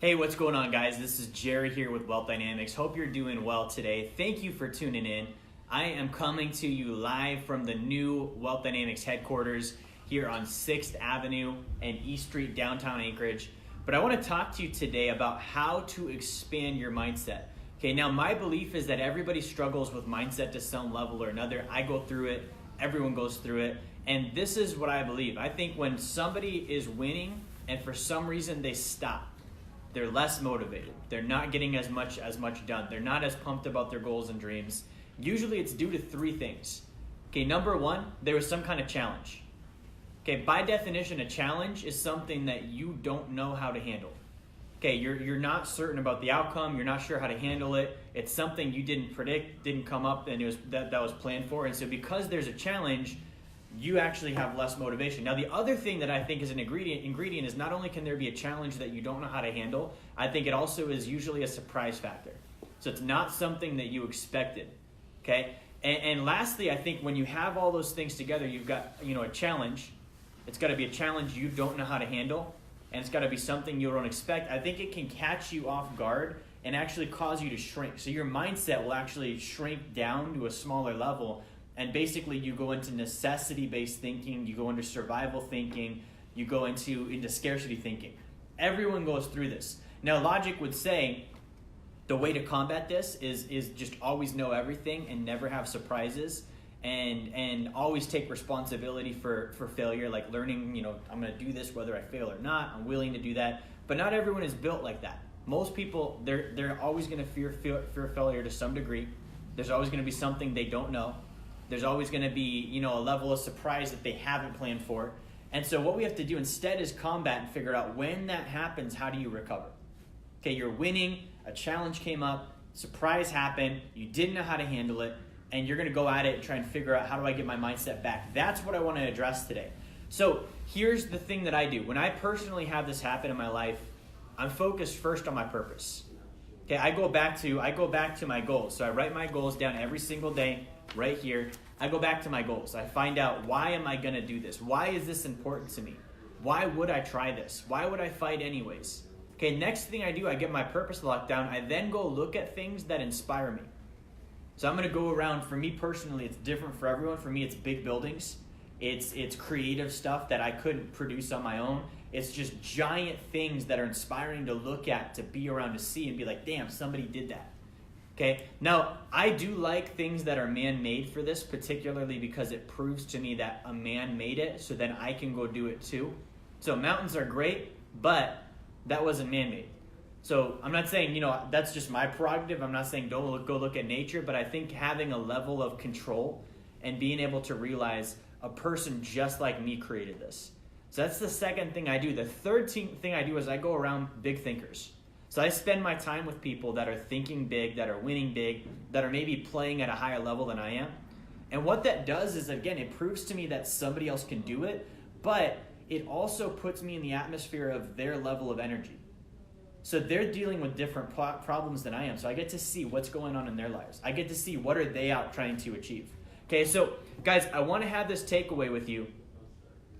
Hey, what's going on, guys? This is Jerry here with Wealth Dynamics. Hope you're doing well today. Thank you for tuning in. I am coming to you live from the new Wealth Dynamics headquarters here on 6th Avenue and East Street, downtown Anchorage. But I want to talk to you today about how to expand your mindset. Okay, now my belief is that everybody struggles with mindset to some level or another. I go through it. Everyone goes through it. And this is what I believe. I think when somebody is winning and for some reason they stop, they're less motivated. They're not getting as much done. They're not as pumped about their goals and dreams. Usually it's due to three things. Okay, number one, there was some kind of challenge. Okay, by definition, a challenge is something that you don't know how to handle. Okay, you're not certain about the outcome. You're not sure how to handle it. It's something you didn't predict, didn't come up, and it was that was planned for. And so because there's a challenge, you actually have less motivation. Now, the other thing that I think is an ingredient is not only can there be a challenge that you don't know how to handle, I think it also is usually a surprise factor. So it's not something that you expected, okay? And lastly, I think when you have all those things together, you've got, a challenge. It's got to be a challenge you don't know how to handle, and it's got to be something you don't expect. I think it can catch you off guard and actually cause you to shrink. So your mindset will actually shrink down to a smaller level. And basically you go into necessity-based thinking, you go into survival thinking, you go into scarcity thinking. Everyone goes through this. Now logic would say the way to combat this is just always know everything and never have surprises and always take responsibility for failure, like learning, I'm going to do this whether I fail or not, I'm willing to do that. But not everyone is built like that. Most people, they're always going to fear failure to some degree. There's always going to be something they don't know. There's always going to be, a level of surprise that they haven't planned for. And so what we have to do instead is combat and figure out when that happens, how do you recover? Okay, you're winning, a challenge came up, surprise happened, you didn't know how to handle it, and you're going to go at it and try and figure out how do I get my mindset back. That's what I want to address today. So here's the thing that I do. When I personally have this happen in my life, I'm focused first on my purpose. Okay, I go back to my goals. So I write my goals down every single day. Right here, I go back to my goals. I find out, why am I going to do this? Why is this important to me? Why would I try this? Why would I fight anyways? Okay, next thing I do, I get my purpose locked down. I then go look at things that inspire me. So I'm going to go around, for me personally, it's different for everyone. For me, it's big buildings. It's creative stuff that I couldn't produce on my own. It's just giant things that are inspiring to look at, to be around, to see, and be like, damn, somebody did that. Okay, now I do like things that are man-made for this, particularly because it proves to me that a man made it, so then I can go do it too. So mountains are great, but that wasn't man-made. So I'm not saying, that's just my prerogative. I'm not saying don't go look at nature, but I think having a level of control and being able to realize a person just like me created this. So that's the second thing I do. The third thing I do is I go around big thinkers. So I spend my time with people that are thinking big, that are winning big, that are maybe playing at a higher level than I am. And what that does is, again, it proves to me that somebody else can do it, but it also puts me in the atmosphere of their level of energy. So they're dealing with different problems than I am. So I get to see what's going on in their lives. I get to see what are they out trying to achieve. Okay, so guys, I want to have this takeaway with you.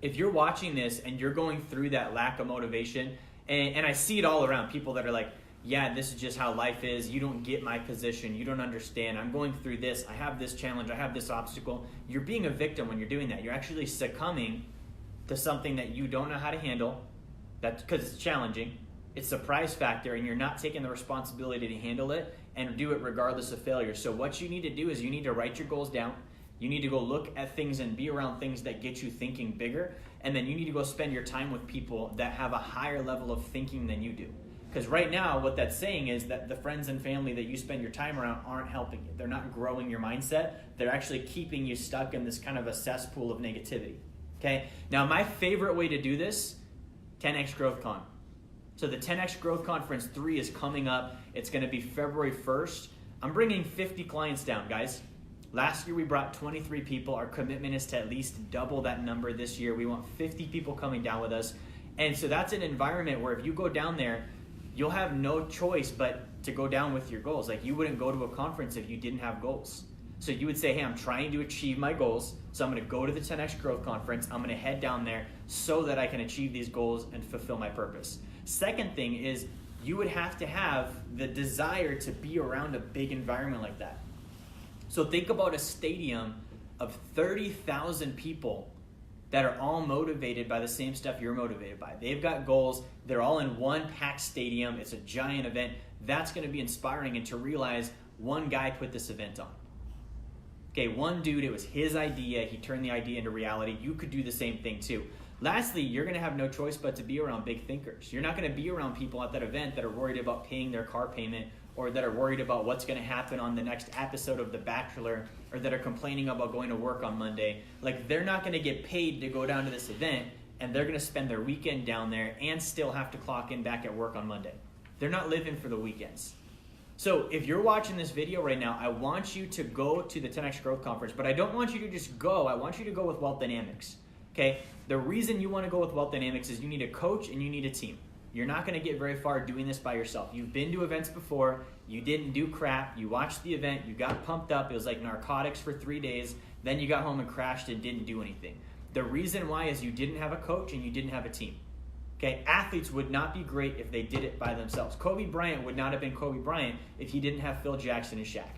If you're watching this and you're going through that lack of motivation, and I see it all around, people that are like, yeah, this is just how life is. You don't get my position. You don't understand. I'm going through this. I have this challenge. I have this obstacle. You're being a victim when you're doing that. You're actually succumbing to something that you don't know how to handle, because it's challenging. It's surprise factor, and you're not taking the responsibility to handle it and do it regardless of failure. So what you need to do is you need to write your goals down. You need to go look at things and be around things that get you thinking bigger. And then you need to go spend your time with people that have a higher level of thinking than you do. Because right now, what that's saying is that the friends and family that you spend your time around aren't helping you. They're not growing your mindset. They're actually keeping you stuck in this kind of a cesspool of negativity. Okay? Now, my favorite way to do this, 10X Growth Con. So the 10X Growth Conference 3 is coming up. It's going to be February 1st. I'm bringing 50 clients down, guys. Last year we brought 23 people. Our commitment is to at least double that number this year. We want 50 people coming down with us. And so that's an environment where if you go down there, you'll have no choice but to go down with your goals. Like, you wouldn't go to a conference if you didn't have goals. So you would say, hey, I'm trying to achieve my goals. So I'm going to go to the 10X Growth Conference. I'm going to head down there so that I can achieve these goals and fulfill my purpose. Second thing is you would have to have the desire to be around a big environment like that. So think about a stadium of 30,000 people that are all motivated by the same stuff you're motivated by. They've got goals. They're all in one packed stadium. It's a giant event. That's going to be inspiring, and to realize one guy put this event on. Okay, one dude, it was his idea. He turned the idea into reality. You could do the same thing too. Lastly, you're going to have no choice but to be around big thinkers. You're not going to be around people at that event that are worried about paying their car payment, or that are worried about what's going to happen on the next episode of The Bachelor, or that are complaining about going to work on Monday. Like, they're not going to get paid to go down to this event, and they're going to spend their weekend down there and still have to clock in back at work on Monday. They're not living for the weekends. So if you're watching this video right now, I want you to go to the 10X Growth Conference, but I don't want you to just go. I want you to go with Wealth Dynamics. Okay? The reason you want to go with Wealth Dynamics is you need a coach and you need a team. You're not going to get very far doing this by yourself. You've been to events before. You didn't do crap. You watched the event. You got pumped up. It was like narcotics for 3 days. Then you got home and crashed and didn't do anything. The reason why is you didn't have a coach and you didn't have a team. Okay? Athletes would not be great if they did it by themselves. Kobe Bryant would not have been Kobe Bryant if he didn't have Phil Jackson and Shaq.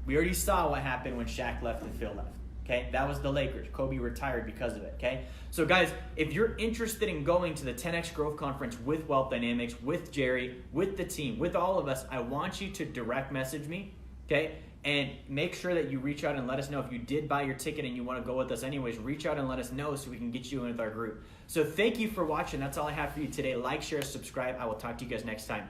We already saw what happened when Shaq left and Phil left. Okay, that was the Lakers. Kobe retired because of it, okay? So guys, if you're interested in going to the 10X Growth Conference with Wealth Dynamics, with Jerry, with the team, with all of us, I want you to direct message me, okay? And make sure that you reach out and let us know. If you did buy your ticket and you want to go with us anyways, reach out and let us know so we can get you in with our group. So thank you for watching. That's all I have for you today. Like, share, subscribe. I will talk to you guys next time.